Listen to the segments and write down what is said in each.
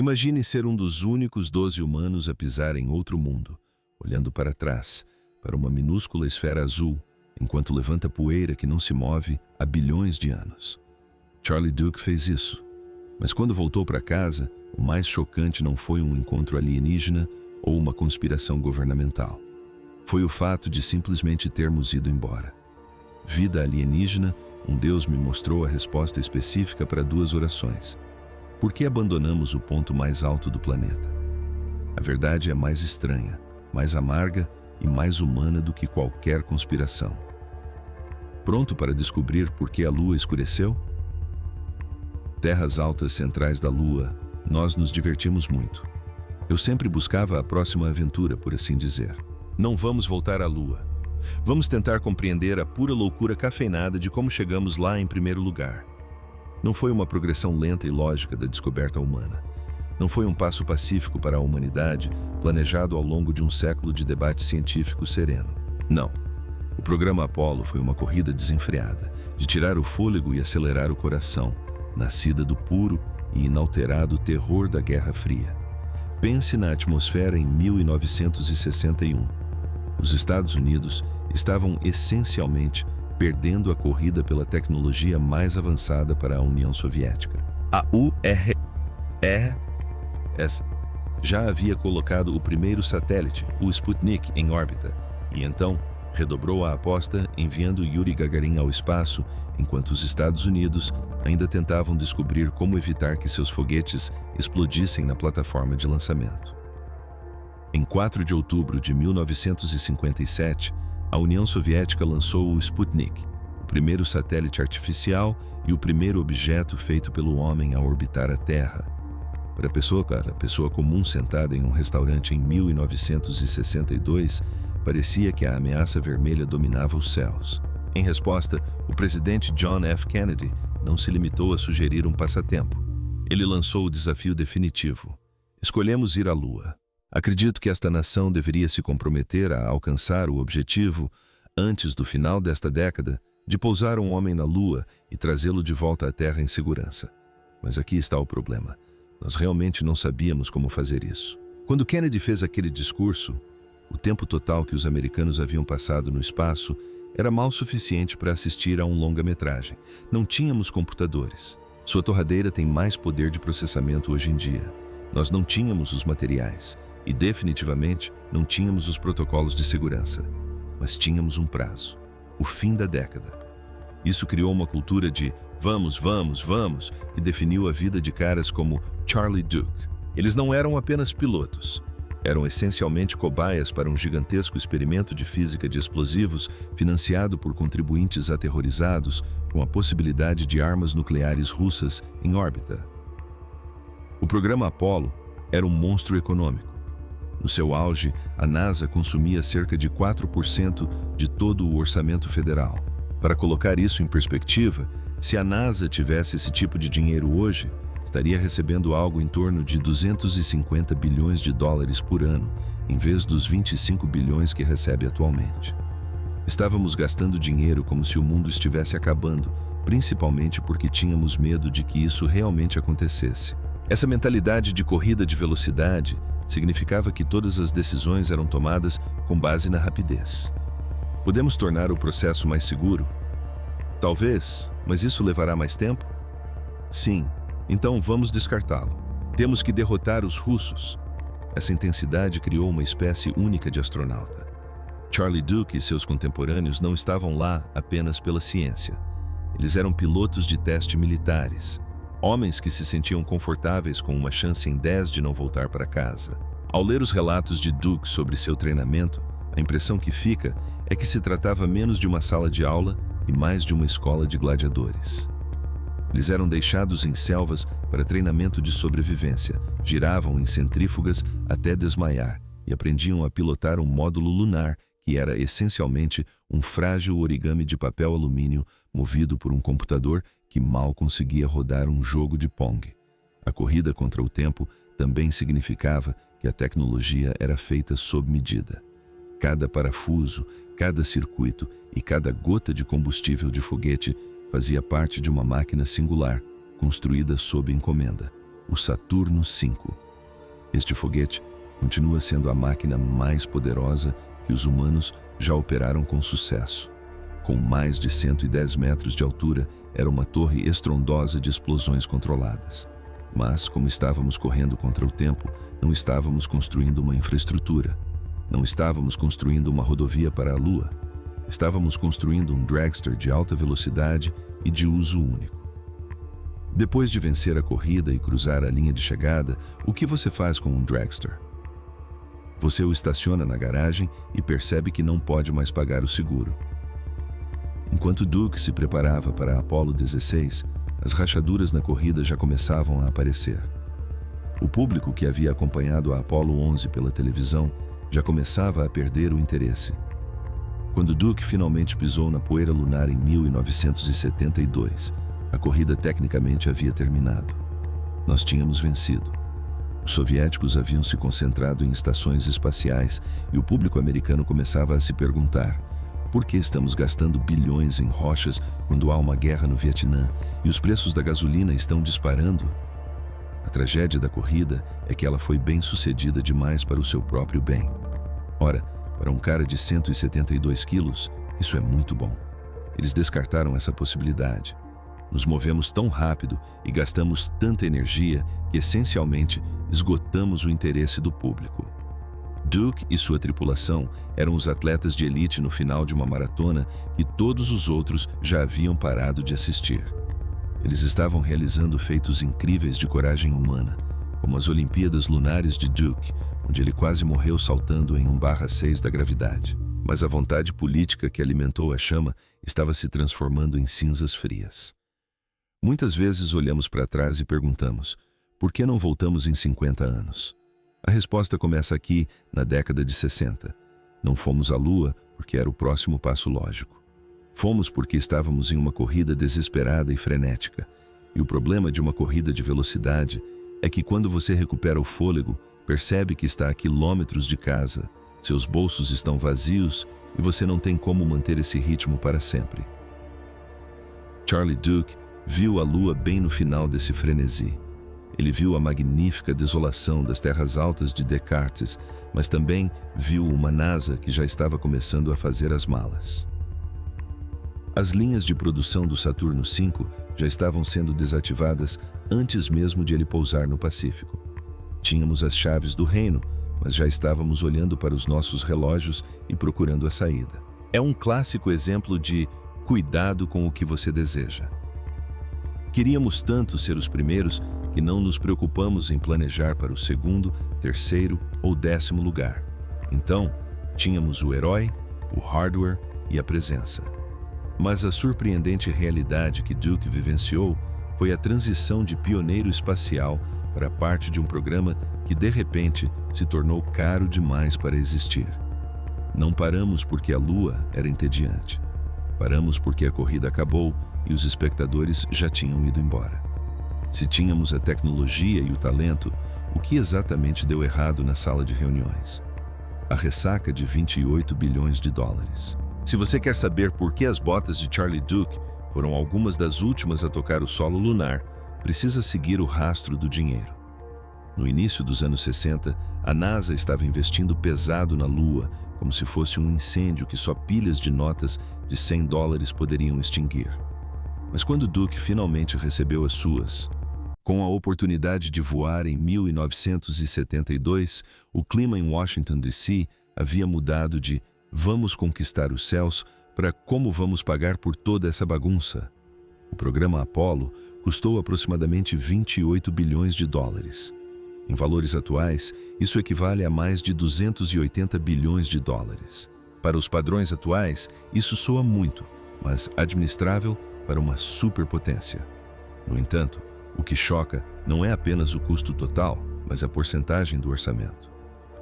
Imagine ser um dos únicos 12 humanos a pisar em outro mundo, olhando para trás, para uma minúscula esfera azul, enquanto levanta poeira que não se move há bilhões de anos. Charlie Duke fez isso. Mas quando voltou para casa, o mais chocante não foi um encontro alienígena ou uma conspiração governamental. Foi o fato de simplesmente termos ido embora. Vida alienígena, um Deus me mostrou a resposta específica para 2 orações. Por que abandonamos o ponto mais alto do planeta? A verdade é mais estranha, mais amarga e mais humana do que qualquer conspiração. Pronto para descobrir por que a Lua escureceu? Terras altas centrais da Lua, nós nos divertimos muito. Eu sempre buscava a próxima aventura, por assim dizer. Não vamos voltar à Lua. Vamos tentar compreender a pura loucura cafeinada de como chegamos lá em primeiro lugar. Não foi uma progressão lenta e lógica da descoberta humana. Não foi um passo pacífico para a humanidade, planejado ao longo de um século de debate científico sereno. Não. O programa Apollo foi uma corrida desenfreada, de tirar o fôlego e acelerar o coração, nascida do puro e inalterado terror da Guerra Fria. Pense na atmosfera em 1961. Os Estados Unidos estavam essencialmente perdendo a corrida pela tecnologia mais avançada para a União Soviética. A URSS já havia colocado o primeiro satélite, o Sputnik, em órbita, e então redobrou a aposta enviando Yuri Gagarin ao espaço, enquanto os Estados Unidos ainda tentavam descobrir como evitar que seus foguetes explodissem na plataforma de lançamento. Em 4 de outubro de 1957, a União Soviética lançou o Sputnik, o primeiro satélite artificial e o primeiro objeto feito pelo homem a orbitar a Terra. Para a pessoa comum sentada em um restaurante em 1962, parecia que a ameaça vermelha dominava os céus. Em resposta, o presidente John F. Kennedy não se limitou a sugerir um passatempo. Ele lançou o desafio definitivo. Escolhemos ir à Lua. Acredito que esta nação deveria se comprometer a alcançar o objetivo, antes do final desta década, de pousar um homem na Lua e trazê-lo de volta à Terra em segurança. Mas aqui está o problema. Nós realmente não sabíamos como fazer isso. Quando Kennedy fez aquele discurso, o tempo total que os americanos haviam passado no espaço era mal suficiente para assistir a um longa-metragem. Não tínhamos computadores. Sua torradeira tem mais poder de processamento hoje em dia. Nós não tínhamos os materiais e definitivamente não tínhamos os protocolos de segurança. Mas tínhamos um prazo: o fim da década. Isso criou uma cultura de vamos, vamos, vamos, que definiu a vida de caras como Charlie Duke. Eles não eram apenas pilotos. Eram essencialmente cobaias para um gigantesco experimento de física de explosivos financiado por contribuintes aterrorizados com a possibilidade de armas nucleares russas em órbita. O programa Apollo era um monstro econômico. No seu auge, a NASA consumia cerca de 4% de todo o orçamento federal. Para colocar isso em perspectiva, se a NASA tivesse esse tipo de dinheiro hoje, estaria recebendo algo em torno de 250 bilhões de dólares por ano, em vez dos 25 bilhões que recebe atualmente. Estávamos gastando dinheiro como se o mundo estivesse acabando, principalmente porque tínhamos medo de que isso realmente acontecesse. Essa mentalidade de corrida de velocidade significava que todas as decisões eram tomadas com base na rapidez. Podemos tornar o processo mais seguro? Talvez, mas isso levará mais tempo? Sim. Então vamos descartá-lo. Temos que derrotar os russos. Essa intensidade criou uma espécie única de astronauta. Charlie Duke e seus contemporâneos não estavam lá apenas pela ciência. Eles eram pilotos de teste militares, homens que se sentiam confortáveis com uma chance em 10 de não voltar para casa. Ao ler os relatos de Duke sobre seu treinamento, a impressão que fica é que se tratava menos de uma sala de aula e mais de uma escola de gladiadores. Eles eram deixados em selvas para treinamento de sobrevivência, giravam em centrífugas até desmaiar e aprendiam a pilotar um módulo lunar que era essencialmente um frágil origami de papel alumínio movido por um computador que mal conseguia rodar um jogo de Pong. A corrida contra o tempo também significava que a tecnologia era feita sob medida. Cada parafuso, cada circuito e cada gota de combustível de foguete fazia parte de uma máquina singular, construída sob encomenda. o Saturno V. Este foguete continua sendo a máquina mais poderosa que os humanos já operaram com sucesso. Com mais de 110 metros de altura, era uma torre estrondosa de explosões controladas. Mas, como estávamos correndo contra o tempo, não estávamos construindo uma infraestrutura. Não estávamos construindo uma rodovia para a Lua. Estávamos construindo um dragster de alta velocidade e de uso único. Depois de vencer a corrida e cruzar a linha de chegada, o que você faz com um dragster? Você o estaciona na garagem e percebe que não pode mais pagar o seguro. Enquanto Duke se preparava para a Apollo 16, as rachaduras na corrida já começavam a aparecer. O público que havia acompanhado a Apollo 11 pela televisão já começava a perder o interesse. Quando Duke finalmente pisou na poeira lunar em 1972, a corrida tecnicamente havia terminado. Nós tínhamos vencido. Os soviéticos haviam se concentrado em estações espaciais e o público americano começava a se perguntar: por que estamos gastando bilhões em rochas quando há uma guerra no Vietnã e os preços da gasolina estão disparando? A tragédia da corrida é que ela foi bem sucedida demais para o seu próprio bem. Ora, para um cara de 172 quilos, isso é muito bom. Eles descartaram essa possibilidade. Nos movemos tão rápido e gastamos tanta energia que, essencialmente, esgotamos o interesse do público. Duke e sua tripulação eram os atletas de elite no final de uma maratona que todos os outros já haviam parado de assistir. Eles estavam realizando feitos incríveis de coragem humana, como as Olimpíadas Lunares de Duke, onde ele quase morreu saltando em 1/6 da gravidade. Mas a vontade política que alimentou a chama estava se transformando em cinzas frias. Muitas vezes olhamos para trás e perguntamos: por que não voltamos em 50 anos? A resposta começa aqui, na década de 60. Não fomos à Lua porque era o próximo passo lógico. Fomos porque estávamos em uma corrida desesperada e frenética. E o problema de uma corrida de velocidade é que quando você recupera o fôlego, percebe que está a quilômetros de casa, seus bolsos estão vazios e você não tem como manter esse ritmo para sempre. Charlie Duke viu a Lua bem no final desse frenesi. Ele viu a magnífica desolação das terras altas de Descartes, mas também viu uma NASA que já estava começando a fazer as malas. As linhas de produção do Saturno V já estavam sendo desativadas antes mesmo de ele pousar no Pacífico. Tínhamos as chaves do reino, mas já estávamos olhando para os nossos relógios e procurando a saída. É um clássico exemplo de cuidado com o que você deseja. Queríamos tanto ser os primeiros que não nos preocupamos em planejar para o segundo, terceiro ou 10º lugar. Então, tínhamos o herói, o hardware e a presença. Mas a surpreendente realidade que Duke vivenciou foi a transição de pioneiro espacial para parte de um programa que, de repente, se tornou caro demais para existir. Não paramos porque a Lua era entediante. Paramos porque a corrida acabou e os espectadores já tinham ido embora. Se tínhamos a tecnologia e o talento, o que exatamente deu errado na sala de reuniões? A ressaca de 28 bilhões de dólares. Se você quer saber por que as botas de Charlie Duke foram algumas das últimas a tocar o solo lunar, precisa seguir o rastro do dinheiro. No início dos anos 60, a NASA estava investindo pesado na Lua, como se fosse um incêndio que só pilhas de notas de $100 poderiam extinguir. Mas quando Duke finalmente recebeu as suas, com a oportunidade de voar em 1972, o clima em Washington, D.C. havia mudado de "vamos conquistar os céus" para "como vamos pagar por toda essa bagunça?". O programa Apollo custou aproximadamente 28 bilhões de dólares. Em valores atuais, isso equivale a mais de 280 bilhões de dólares. Para os padrões atuais, isso soa muito, mas administrável para uma superpotência. No entanto, o que choca não é apenas o custo total, mas a porcentagem do orçamento.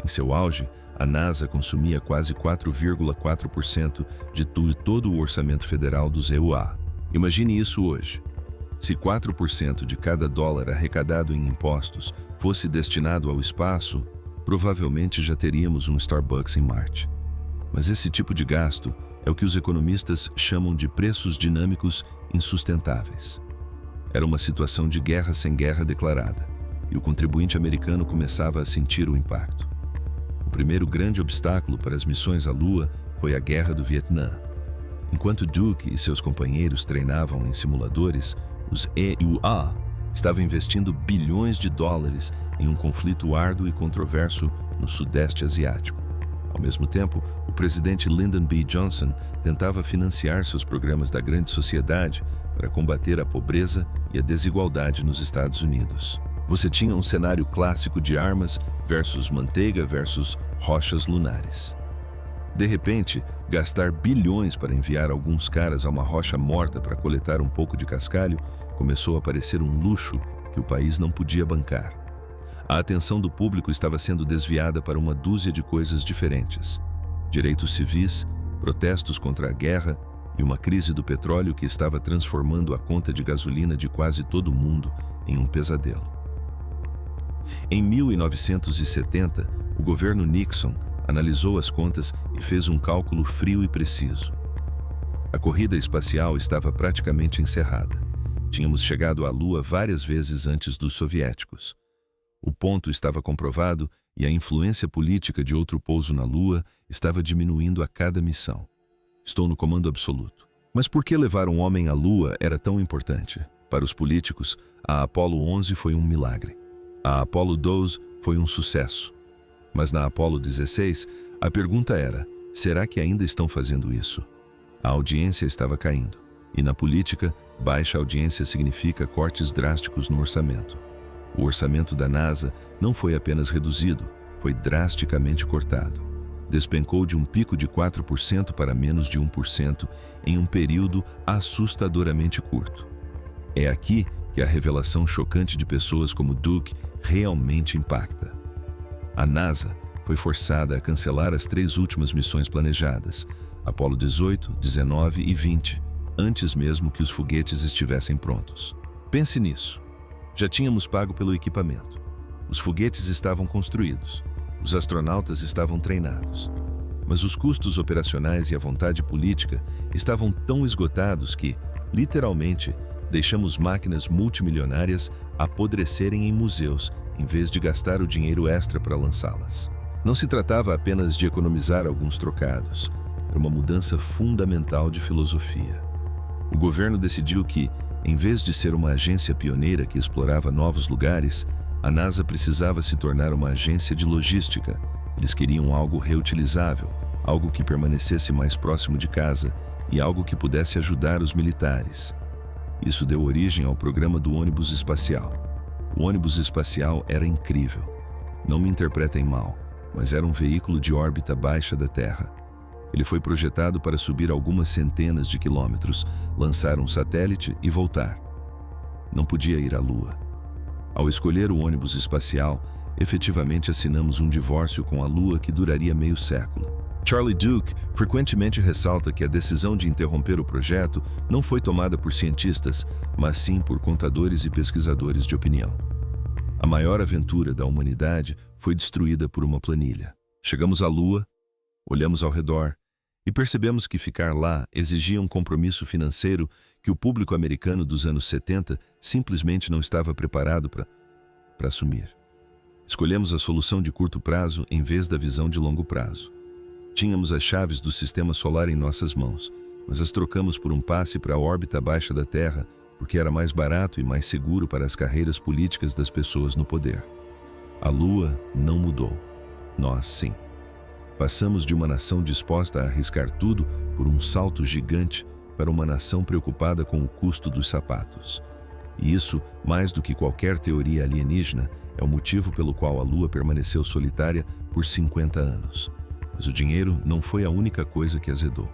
Em seu auge, a NASA consumia quase 4,4% de todo o orçamento federal dos EUA. Imagine isso hoje. Se 4% de cada dólar arrecadado em impostos fosse destinado ao espaço, provavelmente já teríamos um Starbucks em Marte. Mas esse tipo de gasto é o que os economistas chamam de preços dinâmicos insustentáveis. Era uma situação de guerra sem guerra declarada. e o contribuinte americano começava a sentir o impacto. O primeiro grande obstáculo para as missões à Lua foi a Guerra do Vietnã. Enquanto Duke e seus companheiros treinavam em simuladores, os EUA estavam investindo bilhões de dólares em um conflito árduo e controverso no Sudeste Asiático. Ao mesmo tempo, o presidente Lyndon B. Johnson tentava financiar seus programas da grande sociedade para combater a pobreza e a desigualdade nos Estados Unidos. Você tinha um cenário clássico de armas versus manteiga versus rochas lunares. De repente, gastar bilhões para enviar alguns caras a uma rocha morta para coletar um pouco de cascalho começou a parecer um luxo que o país não podia bancar. A atenção do público estava sendo desviada para uma dúzia de coisas diferentes: direitos civis, protestos contra a guerra e uma crise do petróleo que estava transformando a conta de gasolina de quase todo mundo em um pesadelo. Em 1970, o governo Nixon analisou as contas e fez um cálculo frio e preciso. A corrida espacial estava praticamente encerrada. Tínhamos chegado à Lua várias vezes antes dos soviéticos. O ponto estava comprovado e a influência política de outro pouso na Lua estava diminuindo a cada missão. Estou no comando absoluto. Mas por que levar um homem à Lua era tão importante? Para os políticos, a Apollo 11 foi um milagre. A Apollo 12 foi um sucesso. Mas na Apollo 16, a pergunta era: será que ainda estão fazendo isso? A audiência estava caindo. E na política, baixa audiência significa cortes drásticos no orçamento. O orçamento da NASA não foi apenas reduzido, foi drasticamente cortado. Despencou de um pico de 4% para menos de 1% em um período assustadoramente curto. É aqui que a revelação chocante de pessoas como Duke realmente impacta. A NASA foi forçada a cancelar as 3 últimas missões planejadas, Apollo 18, 19 e 20, antes mesmo que os foguetes estivessem prontos. Pense nisso. Já tínhamos pago pelo equipamento. Os foguetes estavam construídos. Os astronautas estavam treinados. Mas os custos operacionais e a vontade política estavam tão esgotados que, literalmente, deixamos máquinas multimilionárias apodrecerem em museus em vez de gastar o dinheiro extra para lançá-las. Não se tratava apenas de economizar alguns trocados. Era uma mudança fundamental de filosofia. O governo decidiu que, em vez de ser uma agência pioneira que explorava novos lugares, a NASA precisava se tornar uma agência de logística. Eles queriam algo reutilizável, algo que permanecesse mais próximo de casa e algo que pudesse ajudar os militares. Isso deu origem ao programa do ônibus espacial. O ônibus espacial era incrível. Não me interpretem mal, mas era um veículo de órbita baixa da Terra. Ele foi projetado para subir algumas centenas de quilômetros, lançar um satélite e voltar. Não podia ir à Lua. Ao escolher o ônibus espacial, efetivamente assinamos um divórcio com a Lua que duraria meio século. Charlie Duke frequentemente ressalta que a decisão de interromper o projeto não foi tomada por cientistas, mas sim por contadores e pesquisadores de opinião. A maior aventura da humanidade foi destruída por uma planilha. Chegamos à Lua, olhamos ao redor e percebemos que ficar lá exigia um compromisso financeiro que o público americano dos anos 70 simplesmente não estava preparado para assumir. Escolhemos a solução de curto prazo em vez da visão de longo prazo. Tínhamos as chaves do sistema solar em nossas mãos, mas as trocamos por um passe para a órbita abaixo da Terra porque era mais barato e mais seguro para as carreiras políticas das pessoas no poder. A Lua não mudou. Nós, sim. Passamos de uma nação disposta a arriscar tudo por um salto gigante para uma nação preocupada com o custo dos sapatos. E isso, mais do que qualquer teoria alienígena, é o motivo pelo qual a Lua permaneceu solitária por 50 anos. Mas o dinheiro não foi a única coisa que azedou.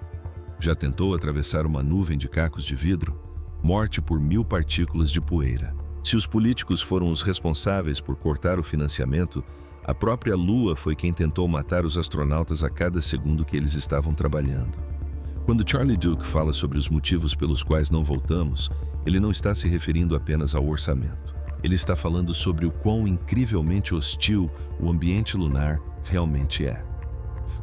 Já tentou atravessar uma nuvem de cacos de vidro? Morte por 1000 partículas de poeira. Se os políticos foram os responsáveis por cortar o financiamento, a própria Lua foi quem tentou matar os astronautas a cada segundo que eles estavam trabalhando. Quando Charlie Duke fala sobre os motivos pelos quais não voltamos, ele não está se referindo apenas ao orçamento. Ele está falando sobre o quão incrivelmente hostil o ambiente lunar realmente é.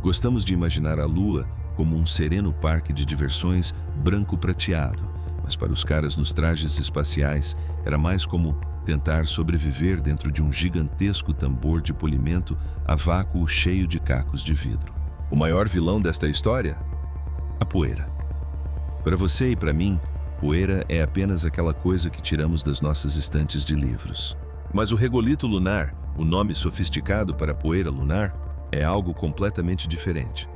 Gostamos de imaginar a Lua como um sereno parque de diversões branco prateado, mas para os caras nos trajes espaciais era mais como tentar sobreviver dentro de um gigantesco tambor de polimento a vácuo cheio de cacos de vidro. O maior vilão desta história? A poeira. Para você e para mim, poeira é apenas aquela coisa que tiramos das nossas estantes de livros. Mas o regolito lunar, o nome sofisticado para poeira lunar, é algo completamente diferente.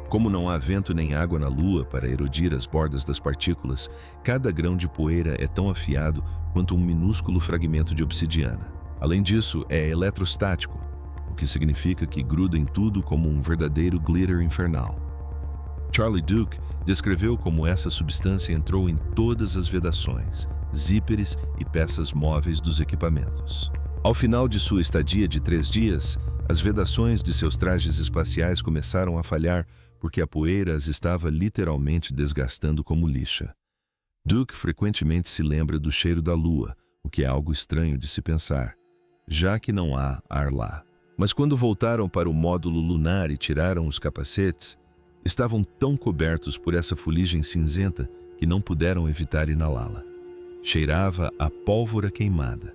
Como não há vento nem água na Lua para erodir as bordas das partículas, cada grão de poeira é tão afiado quanto um minúsculo fragmento de obsidiana. Além disso, é eletrostático, o que significa que gruda em tudo como um verdadeiro glitter infernal. Charlie Duke descreveu como essa substância entrou em todas as vedações, zíperes e peças móveis dos equipamentos. Ao final de sua estadia de 3 dias, as vedações de seus trajes espaciais começaram a falhar porque a poeira as estava literalmente desgastando como lixa. Duke frequentemente se lembra do cheiro da Lua, o que é algo estranho de se pensar, já que não há ar lá. Mas quando voltaram para o módulo lunar e tiraram os capacetes, estavam tão cobertos por essa fuligem cinzenta que não puderam evitar inalá-la. Cheirava a pólvora queimada,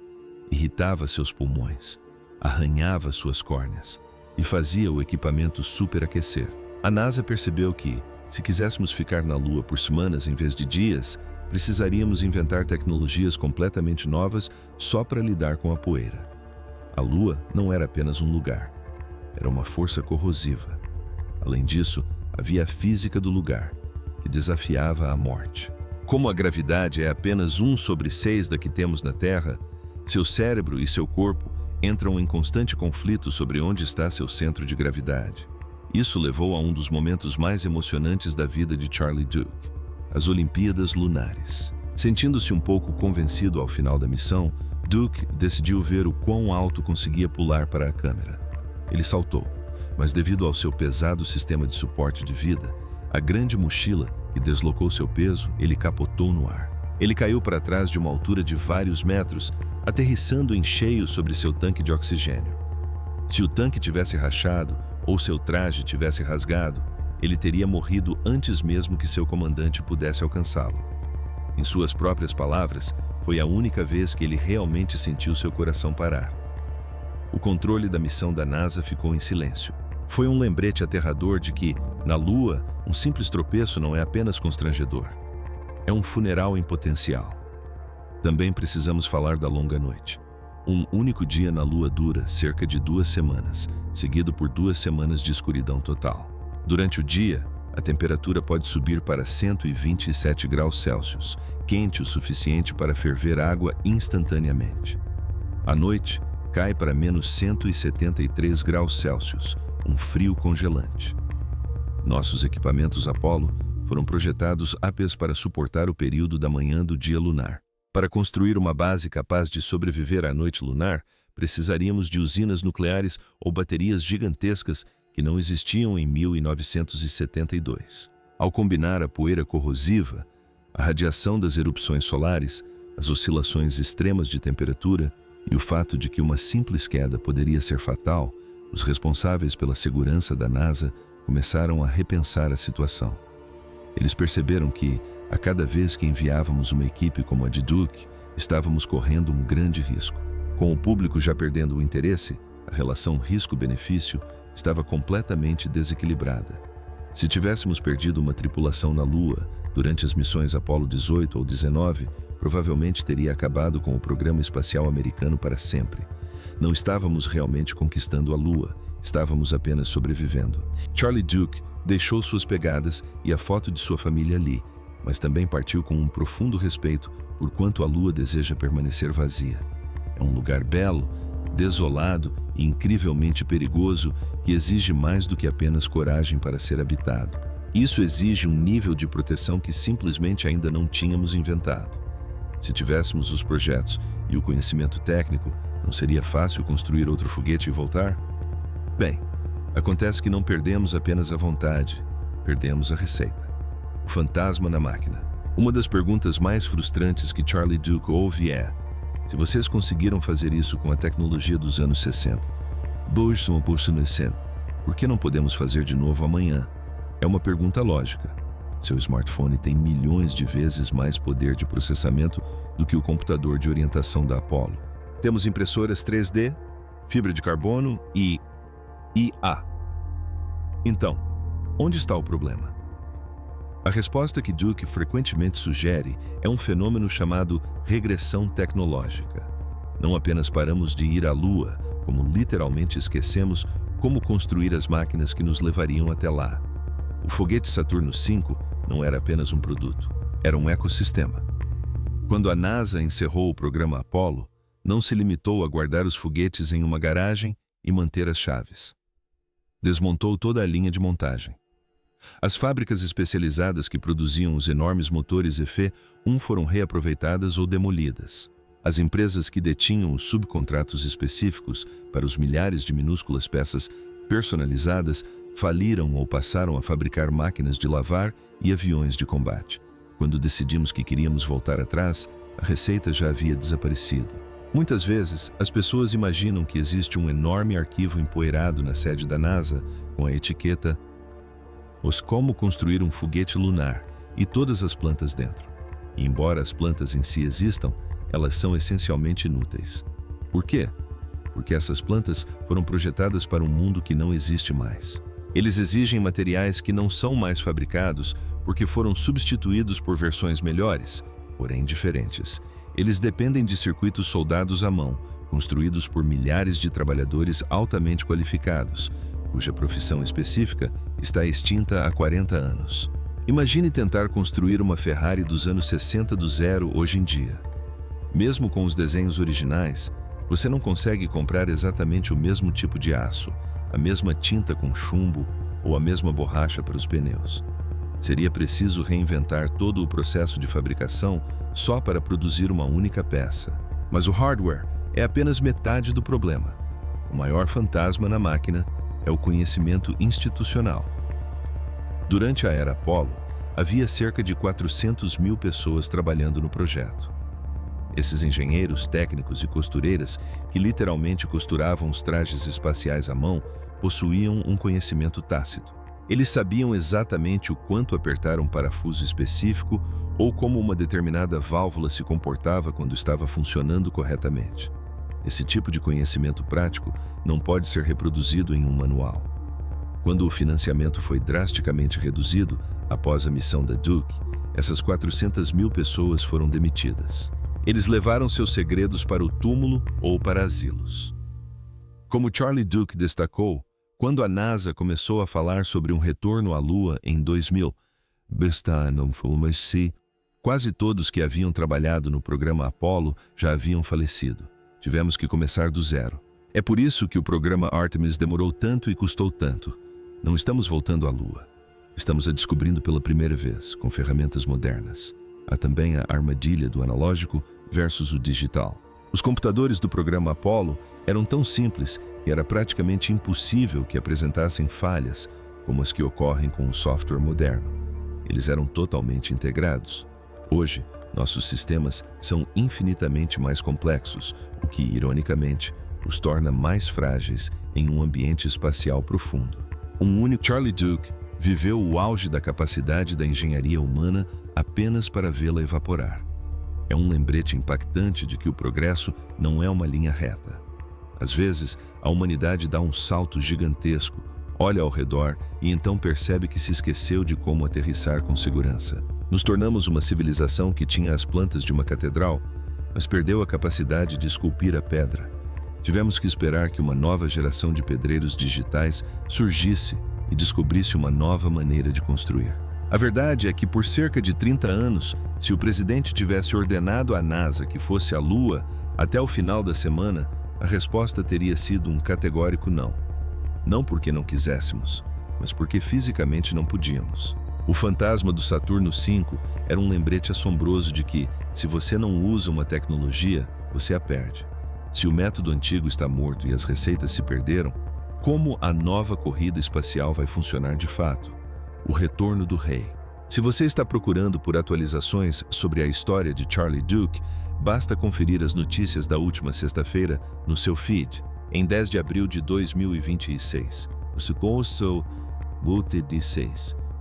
irritava seus pulmões, arranhava suas córneas e fazia o equipamento superaquecer. A NASA percebeu que, se quiséssemos ficar na Lua por semanas em vez de dias, precisaríamos inventar tecnologias completamente novas só para lidar com a poeira. A Lua não era apenas um lugar, era uma força corrosiva. Além disso, havia a física do lugar, que desafiava a morte. Como a gravidade é apenas 1/6 da que temos na Terra, seu cérebro e seu corpo entram em constante conflito sobre onde está seu centro de gravidade. Isso levou a um dos momentos mais emocionantes da vida de Charlie Duke, as Olimpíadas Lunares. Sentindo-se um pouco convencido ao final da missão, Duke decidiu ver o quão alto conseguia pular para a câmera. Ele saltou, mas devido ao seu pesado sistema de suporte de vida, a grande mochila que deslocou seu peso, ele capotou no ar. Ele caiu para trás de uma altura de vários metros, aterrissando em cheio sobre seu tanque de oxigênio. Se o tanque tivesse rachado ou seu traje tivesse rasgado, ele teria morrido antes mesmo que seu comandante pudesse alcançá-lo. Em suas próprias palavras, foi a única vez que ele realmente sentiu seu coração parar. O controle da missão da NASA ficou em silêncio. Foi um lembrete aterrador de que, na Lua, um simples tropeço não é apenas constrangedor. É um funeral em potencial. Também precisamos falar da longa noite. Um único dia na Lua dura cerca de 2 semanas, seguido por 2 semanas de escuridão total. Durante o dia, a temperatura pode subir para 127 graus Celsius, quente o suficiente para ferver água instantaneamente. À noite, cai para menos 173 graus Celsius, um frio congelante. Nossos equipamentos Apollo foram projetados apenas para suportar o período da manhã do dia lunar. Para construir uma base capaz de sobreviver à noite lunar, precisaríamos de usinas nucleares ou baterias gigantescas que não existiam em 1972. Ao combinar a poeira corrosiva, a radiação das erupções solares, as oscilações extremas de temperatura e o fato de que uma simples queda poderia ser fatal, os responsáveis pela segurança da NASA começaram a repensar a situação. Eles perceberam que, a cada vez que enviávamos uma equipe como a de Duke, estávamos correndo um grande risco. Com o público já perdendo o interesse, a relação risco-benefício estava completamente desequilibrada. Se tivéssemos perdido uma tripulação na Lua durante as missões Apollo 18 ou 19, provavelmente teria acabado com o programa espacial americano para sempre. Não estávamos realmente conquistando a Lua, estávamos apenas sobrevivendo. Charlie Duke deixou suas pegadas e a foto de sua família ali, mas também partiu com um profundo respeito por quanto a Lua deseja permanecer vazia. É um lugar belo, desolado e incrivelmente perigoso que exige mais do que apenas coragem para ser habitado. Isso exige um nível de proteção que simplesmente ainda não tínhamos inventado. Se tivéssemos os projetos e o conhecimento técnico, não seria fácil construir outro foguete e voltar? Bem, acontece que não perdemos apenas a vontade, perdemos a receita. O fantasma na máquina. Uma das perguntas mais frustrantes que Charlie Duke ouve é: se vocês conseguiram fazer isso com a tecnologia dos anos 60, por que não podemos fazer de novo amanhã? É uma pergunta lógica. Seu smartphone tem milhões de vezes mais poder de processamento do que o computador de orientação da Apollo. Temos impressoras 3D, fibra de carbono e IA. Então, onde está o problema? A resposta que Duke frequentemente sugere é um fenômeno chamado regressão tecnológica. Não apenas paramos de ir à Lua, como literalmente esquecemos como construir as máquinas que nos levariam até lá. O foguete Saturno V não era apenas um produto, era um ecossistema. Quando a NASA encerrou o programa Apollo, não se limitou a guardar os foguetes em uma garagem e manter as chaves. Desmontou toda a linha de montagem. As fábricas especializadas que produziam os enormes motores EF-1 foram reaproveitadas ou demolidas. As empresas que detinham os subcontratos específicos para os milhares de minúsculas peças personalizadas faliram ou passaram a fabricar máquinas de lavar e aviões de combate. Quando decidimos que queríamos voltar atrás, a receita já havia desaparecido. Muitas vezes, as pessoas imaginam que existe um enorme arquivo empoeirado na sede da NASA com a etiqueta "Os como construir um foguete lunar" e todas as plantas dentro. E embora as plantas em si existam, elas são essencialmente inúteis. Por quê? Porque essas plantas foram projetadas para um mundo que não existe mais. Eles exigem materiais que não são mais fabricados porque foram substituídos por versões melhores, porém diferentes. Eles dependem de circuitos soldados à mão, construídos por milhares de trabalhadores altamente qualificados, cuja profissão específica está extinta há 40 anos. Imagine tentar construir uma Ferrari dos anos 60 do zero hoje em dia. Mesmo com os desenhos originais, você não consegue comprar exatamente o mesmo tipo de aço, a mesma tinta com chumbo ou a mesma borracha para os pneus. Seria preciso reinventar todo o processo de fabricação só para produzir uma única peça. Mas o hardware é apenas metade do problema. O maior fantasma na máquina é o conhecimento institucional. Durante a era Apollo, havia cerca de 400 mil pessoas trabalhando no projeto. Esses engenheiros, técnicos e costureiras, que literalmente costuravam os trajes espaciais à mão, possuíam um conhecimento tácito. Eles sabiam exatamente o quanto apertar um parafuso específico ou como uma determinada válvula se comportava quando estava funcionando corretamente. Esse tipo de conhecimento prático não pode ser reproduzido em um manual. Quando o financiamento foi drasticamente reduzido após a missão da Duke, essas 400 mil pessoas foram demitidas. Eles levaram seus segredos para o túmulo ou para asilos. Como Charlie Duke destacou, quando a NASA começou a falar sobre um retorno à Lua em 2000, quase todos que haviam trabalhado no programa Apollo já haviam falecido. Tivemos que começar do zero. É por isso que o programa Artemis demorou tanto e custou tanto. Não estamos voltando à Lua. Estamos a descobrindo pela primeira vez, com ferramentas modernas. Há também a armadilha do analógico versus o digital. Os computadores do programa Apollo eram tão simples que era praticamente impossível que apresentassem falhas como as que ocorrem com o software moderno. Eles eram totalmente integrados. Hoje, nossos sistemas são infinitamente mais complexos, o que, ironicamente, os torna mais frágeis em um ambiente espacial profundo. Um único Charlie Duke viveu o auge da capacidade da engenharia humana apenas para vê-la evaporar. É um lembrete impactante de que o progresso não é uma linha reta. Às vezes, a humanidade dá um salto gigantesco, olha ao redor e então percebe que se esqueceu de como aterrissar com segurança. Nos tornamos uma civilização que tinha as plantas de uma catedral, mas perdeu a capacidade de esculpir a pedra. Tivemos que esperar que uma nova geração de pedreiros digitais surgisse e descobrisse uma nova maneira de construir. A verdade é que por cerca de 30 anos, se o presidente tivesse ordenado à NASA que fosse à Lua até o final da semana, a resposta teria sido um categórico não. Não porque não quiséssemos, mas porque fisicamente não podíamos. O fantasma do Saturno V era um lembrete assombroso de que, se você não usa uma tecnologia, você a perde. Se o método antigo está morto e as receitas se perderam, como a nova corrida espacial vai funcionar de fato? O retorno do rei. Se você está procurando por atualizações sobre a história de Charlie Duke, basta conferir as notícias da última sexta-feira no seu feed. Em 10 de abril de 2026,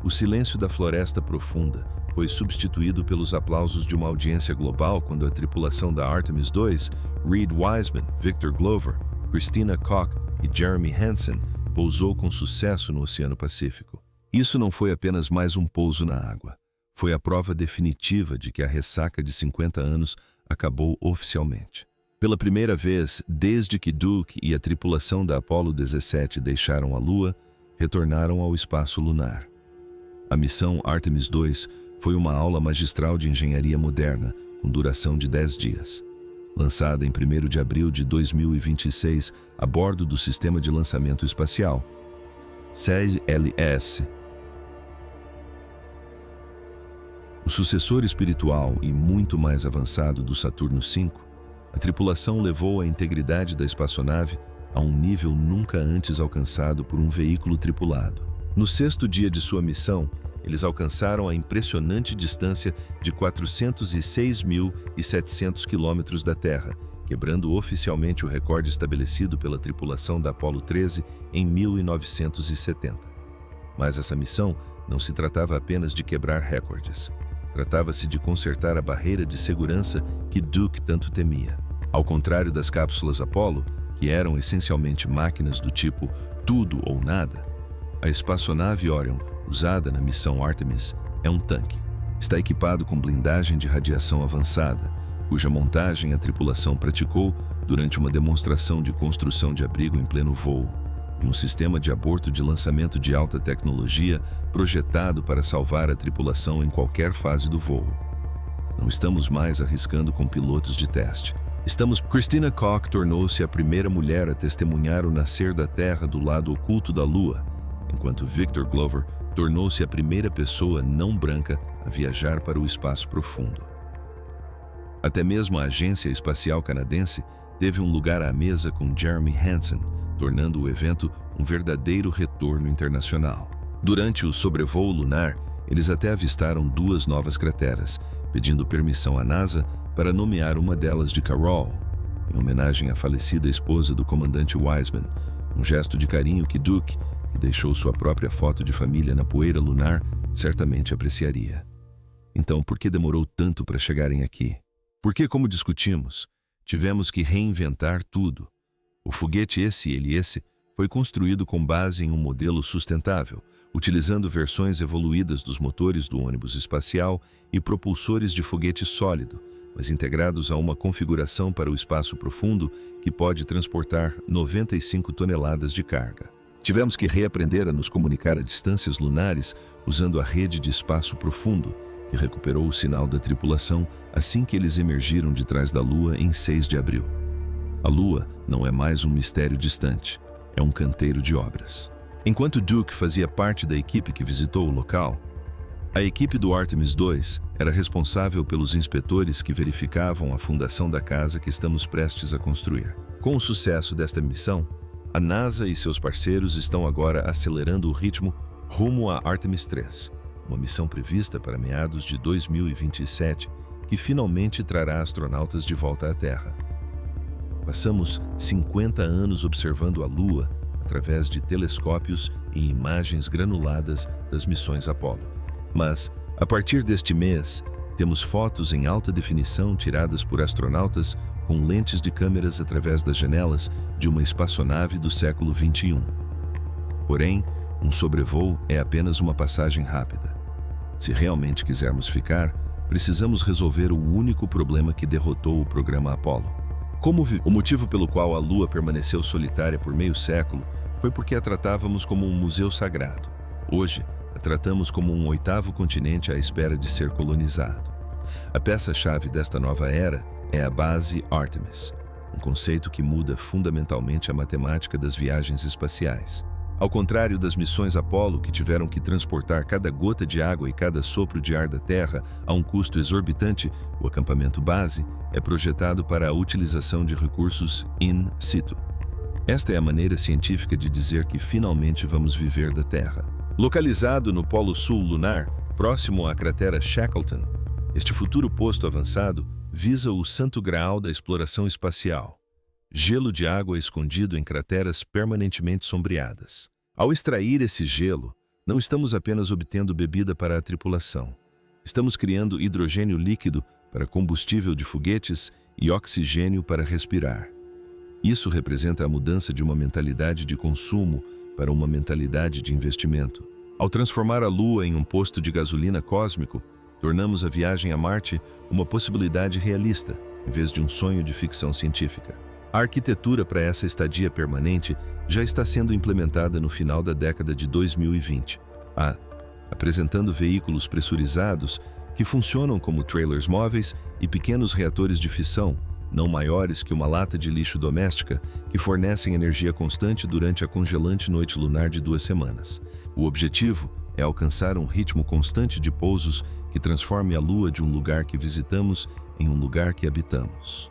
o silêncio da floresta profunda, foi substituído pelos aplausos de uma audiência global quando a tripulação da Artemis II, Reed Wiseman, Victor Glover, Christina Koch e Jeremy Hansen, pousou com sucesso no Oceano Pacífico. Isso não foi apenas mais um pouso na água. Foi a prova definitiva de que a ressaca de 50 anos acabou oficialmente. Pela primeira vez desde que Duke e a tripulação da Apollo 17 deixaram a Lua, retornaram ao espaço lunar. A missão Artemis II foi uma aula magistral de engenharia moderna, com duração de 10 dias. Lançada em 1º de abril de 2026 a bordo do Sistema de Lançamento Espacial, SLS. O sucessor espiritual e muito mais avançado do Saturno V, a tripulação levou a integridade da espaçonave a um nível nunca antes alcançado por um veículo tripulado. No 6º dia de sua missão, eles alcançaram a impressionante distância de 406.700 quilômetros da Terra, quebrando oficialmente o recorde estabelecido pela tripulação da Apollo 13 em 1970. Mas essa missão não se tratava apenas de quebrar recordes. Tratava-se de consertar a barreira de segurança que Duke tanto temia. Ao contrário das cápsulas Apollo, que eram essencialmente máquinas do tipo tudo ou nada, a espaçonave Orion, usada na missão Artemis, é um tanque. Está equipado com blindagem de radiação avançada, cuja montagem a tripulação praticou durante uma demonstração de construção de abrigo em pleno voo, e um sistema de aborto de lançamento de alta tecnologia projetado para salvar a tripulação em qualquer fase do voo. Não estamos mais arriscando com pilotos de teste. Christina Koch tornou-se a primeira mulher a testemunhar o nascer da Terra do lado oculto da Lua, enquanto Victor Glover tornou-se a primeira pessoa não branca a viajar para o espaço profundo. Até mesmo a Agência Espacial Canadense teve um lugar à mesa com Jeremy Hansen, tornando o evento um verdadeiro retorno internacional. Durante o sobrevoo lunar, eles até avistaram 2 novas crateras, pedindo permissão à NASA para nomear uma delas de Carol, em homenagem à falecida esposa do comandante Wiseman, um gesto de carinho que Duke, que deixou sua própria foto de família na poeira lunar, certamente apreciaria. Então, por que demorou tanto para chegarem aqui? Porque, como discutimos, tivemos que reinventar tudo. O foguete esse foi construído com base em um modelo sustentável, utilizando versões evoluídas dos motores do ônibus espacial e propulsores de foguete sólido, mas integrados a uma configuração para o espaço profundo que pode transportar 95 toneladas de carga. Tivemos que reaprender a nos comunicar a distâncias lunares usando a rede de espaço profundo, que recuperou o sinal da tripulação assim que eles emergiram de trás da Lua em 6 de abril. A Lua não é mais um mistério distante, é um canteiro de obras. Enquanto Duke fazia parte da equipe que visitou o local, a equipe do Artemis II era responsável pelos inspetores que verificavam a fundação da casa que estamos prestes a construir. Com o sucesso desta missão, a NASA e seus parceiros estão agora acelerando o ritmo rumo a Artemis III, uma missão prevista para meados de 2027, que finalmente trará astronautas de volta à Terra. Passamos 50 anos observando a Lua através de telescópios e imagens granuladas das missões Apollo. Mas, a partir deste mês, temos fotos em alta definição tiradas por astronautas com lentes de câmeras através das janelas de uma espaçonave do século XXI. Porém, um sobrevoo é apenas uma passagem rápida. Se realmente quisermos ficar, precisamos resolver o único problema que derrotou o programa Apollo. O motivo pelo qual a Lua permaneceu solitária por meio século foi porque a tratávamos como um museu sagrado. Hoje, a tratamos como um 8º continente à espera de ser colonizado. A peça-chave desta nova era é a base Artemis, um conceito que muda fundamentalmente a matemática das viagens espaciais. Ao contrário das missões Apollo, que tiveram que transportar cada gota de água e cada sopro de ar da Terra a um custo exorbitante, o acampamento base é projetado para a utilização de recursos in situ. Esta é a maneira científica de dizer que finalmente vamos viver da Terra. Localizado no Polo Sul lunar, próximo à cratera Shackleton, este futuro posto avançado visa o santo graal da exploração espacial: gelo de água escondido em crateras permanentemente sombreadas. Ao extrair esse gelo, não estamos apenas obtendo bebida para a tripulação. Estamos criando hidrogênio líquido para combustível de foguetes e oxigênio para respirar. Isso representa a mudança de uma mentalidade de consumo para uma mentalidade de investimento. Ao transformar a Lua em um posto de gasolina cósmico, tornamos a viagem a Marte uma possibilidade realista, em vez de um sonho de ficção científica. A arquitetura para essa estadia permanente já está sendo implementada no final da década de 2020, apresentando veículos pressurizados que funcionam como trailers móveis e pequenos reatores de fissão, não maiores que uma lata de lixo doméstica, que fornecem energia constante durante a congelante noite lunar de 2 semanas. O objetivo é alcançar um ritmo constante de pousos que transforme a Lua de um lugar que visitamos em um lugar que habitamos.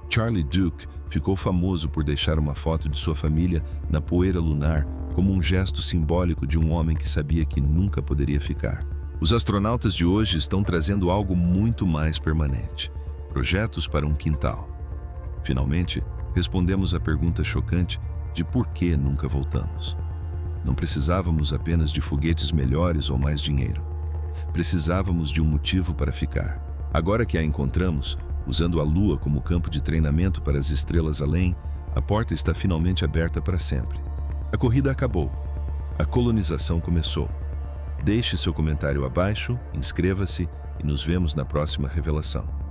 Charlie Duke ficou famoso por deixar uma foto de sua família na poeira lunar como um gesto simbólico de um homem que sabia que nunca poderia ficar. Os astronautas de hoje estão trazendo algo muito mais permanente: projetos para um quintal. Finalmente, respondemos à pergunta chocante de por que nunca voltamos. Não precisávamos apenas de foguetes melhores ou mais dinheiro. Precisávamos de um motivo para ficar. Agora que a encontramos, usando a Lua como campo de treinamento para as estrelas além, a porta está finalmente aberta para sempre. A corrida acabou. A colonização começou. Deixe seu comentário abaixo, inscreva-se e nos vemos na próxima revelação.